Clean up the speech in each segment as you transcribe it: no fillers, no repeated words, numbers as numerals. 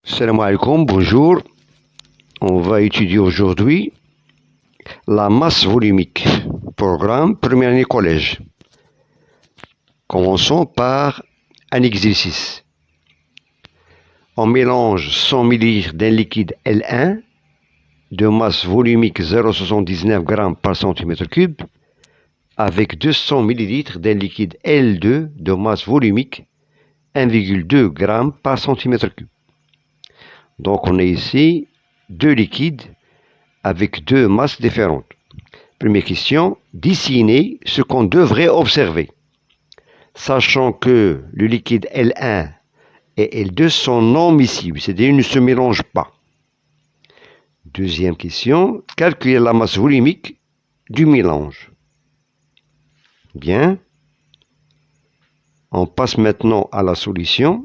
Salam alaikum, bonjour. On va étudier aujourd'hui la masse volumique. Programme première année collège. Commençons par un exercice. On mélange 100 ml d'un liquide L1 de masse volumique 0,79 g par centimètre cube avec 200 ml d'un liquide L2 de masse volumique 1,2 g par centimètre cube. Donc on a ici deux liquides avec deux masses différentes. Première question, dessinez ce qu'on devrait observer. Sachant que le liquide L1 et L2 sont non miscibles, c'est-à-dire ils ne se mélangent pas. Deuxième question, calculez la masse volumique du mélange. Bien. On passe maintenant à la solution.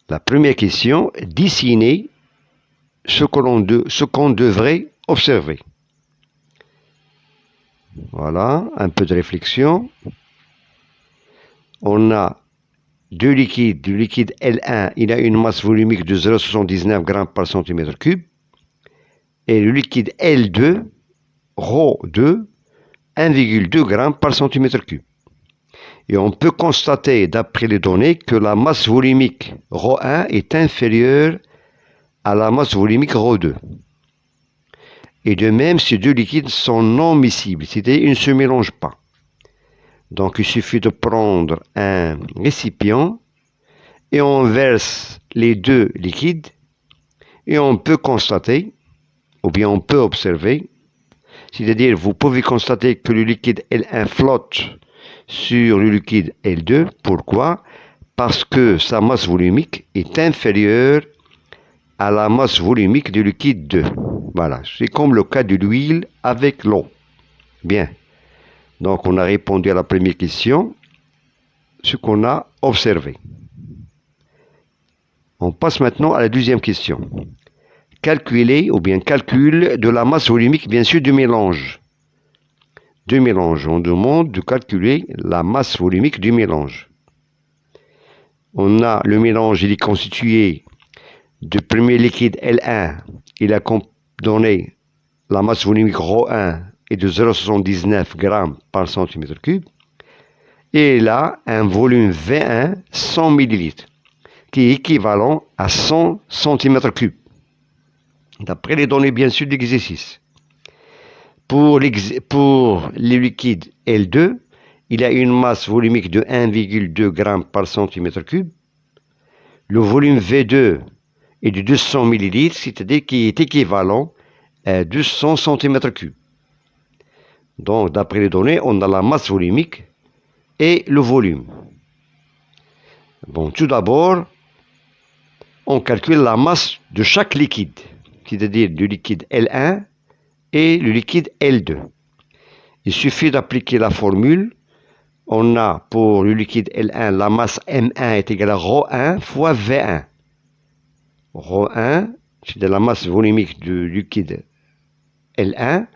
La première question, dessinez ce qu'on devrait observer. Voilà, un peu de réflexion. On a deux liquides. Le liquide L1, il a une masse volumique de 0,79 g par centimètre cube. Et le liquide L2, ρ2, 1,2 g par centimètre cube. Et on peut constater, d'après les données, que la masse volumique ρ1 est inférieure à la masse volumique ρ2. Et de même, ces deux liquides sont non miscibles, c'est-à-dire ils ne se mélangent pas. Donc il suffit de prendre un récipient et on verse les deux liquides et on peut constater, ou bien on peut observer, c'est-à-dire vous pouvez constater que le liquide L1 flotte sur le liquide L2. Pourquoi? Parce que sa masse volumique est inférieure à la masse volumique du liquide 2. Voilà, c'est comme le cas de l'huile avec l'eau. Bien, donc on a répondu à la première question, ce qu'on a observé. On passe maintenant à la deuxième question. Calculer ou bien calcul de la masse volumique, bien sûr, du mélange. On demande de calculer la masse volumique du mélange. On a le mélange, il est constitué du premier liquide L1, il a donné la masse volumique ρ1 est de 0,79 g par centimètre cube. Et il a un volume V1, 100 ml, qui est équivalent à 100 cm3. D'après les données, bien sûr, d'exercice. Pour le liquide L2, il a une masse volumique de 1,2 g par centimètre cube. Le volume V2 est de 200 ml, c'est-à-dire qui est équivalent à 200 cm3. Donc, d'après les données, on a la masse volumique et le volume. Bon, tout d'abord, on calcule la masse de chaque liquide, c'est-à-dire du liquide L1 et le liquide L2. Il suffit d'appliquer la formule. On a pour le liquide L1, la masse M1 est égale à ρ1 fois V1. ρ1, c'est de la masse volumique du liquide L1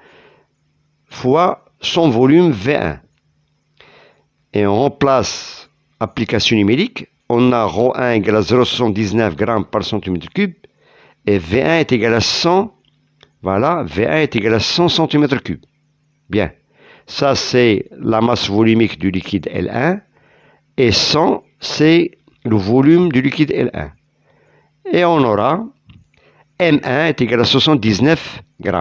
fois son volume V1. Et on remplace application numérique. On a ρ1 égale à 0,79 g par centimètre cube et V1 est égal à 100. Voilà, V1 est égal à 100 cm3. Bien, ça c'est la masse volumique du liquide L1 et 100 c'est le volume du liquide L1. Et on aura M1 est égal à 79 g.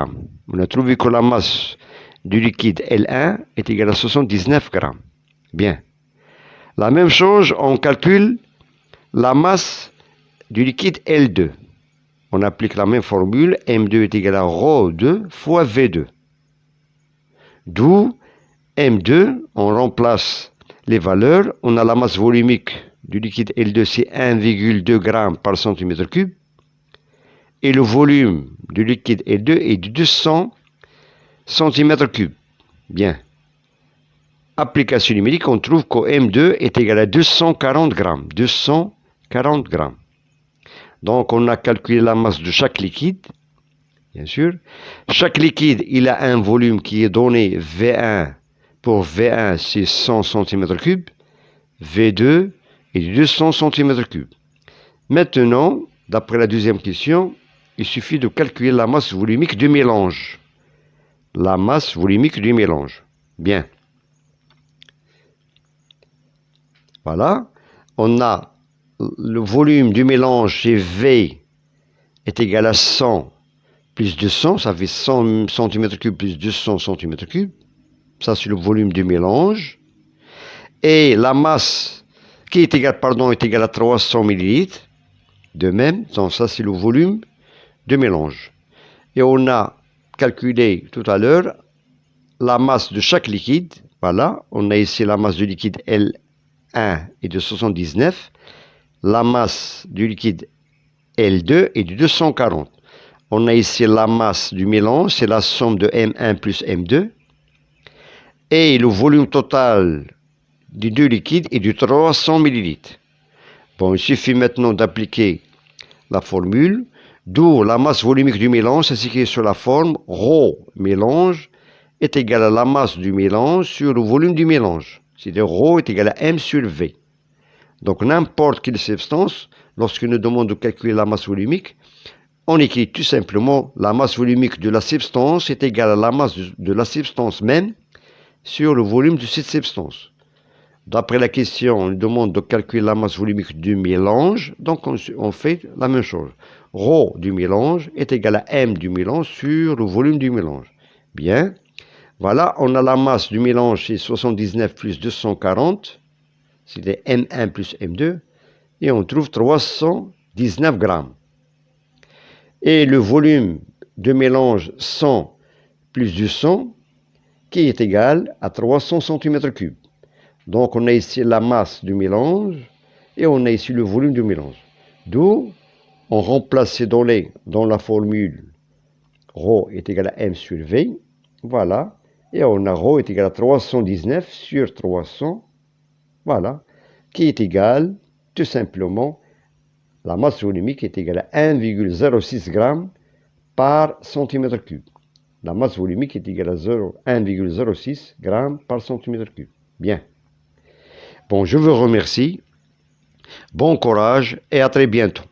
On a trouvé que la masse du liquide L1 est égale à 79 g. Bien. La même chose, on calcule la masse du liquide L2. On applique la même formule, M2 est égal à ρ2 fois V2. D'où M2, on remplace les valeurs, on a la masse volumique du liquide L2, c'est 1,2 g par centimètre cube. Et le volume du liquide L2 est de 200 cm3. Bien. Application numérique, on trouve que M2 est égal à 240 g. 240 g. Donc, on a calculé la masse de chaque liquide, bien sûr. Chaque liquide, il a un volume qui est donné V1. Pour V1, c'est 100 cm3. V2 est de 200 cm3. Maintenant, d'après la deuxième question, il suffit de calculer la masse volumique du mélange. La masse volumique du mélange. Bien. Voilà. On a le volume du mélange chez V est égal à 100 plus 200. Ça fait 100 cm3 plus 200 cm3. Ça, c'est le volume du mélange. Et la masse qui est égale, est égale à 300 ml. De même, donc ça, c'est le volume du mélange. Et on a calculé tout à l'heure la masse de chaque liquide. Voilà, on a ici la masse du liquide L1 est de 79. La masse du liquide L2 est de 240. On a ici la masse du mélange, c'est la somme de M1 plus M2. Et le volume total des deux liquides est de 300 ml. Bon, il suffit maintenant d'appliquer la formule, d'où la masse volumique du mélange, c'est écrit sur la forme, ρ mélange est égal à la masse du mélange sur le volume du mélange. C'est-à-dire ρ est égal à M sur V. Donc n'importe quelle substance, lorsqu'il nous demande de calculer la masse volumique, on écrit tout simplement la masse volumique de la substance est égale à la masse de la substance même sur le volume de cette substance. D'après la question, on nous demande de calculer la masse volumique du mélange, donc on fait la même chose. Ρ du mélange est égal à M du mélange sur le volume du mélange. Bien. Voilà, on a la masse du mélange, c'est 79 plus 240, c'est M1 plus M2, et on trouve 319 grammes. Et le volume de mélange 100 plus 200, qui est égal à 300 cm3. Donc on a ici la masse du mélange, et on a ici le volume du mélange. D'où on remplace ces données dans la formule ρ est égal à M sur V, voilà, et on a ρ est égal à 319 sur 300, voilà, qui est égal, tout simplement, la masse volumique est égale à 1,06 g par centimètre cube. La masse volumique est égale à 1,06 g par centimètre cube. Bien. Bon, je vous remercie. Bon courage et à très bientôt.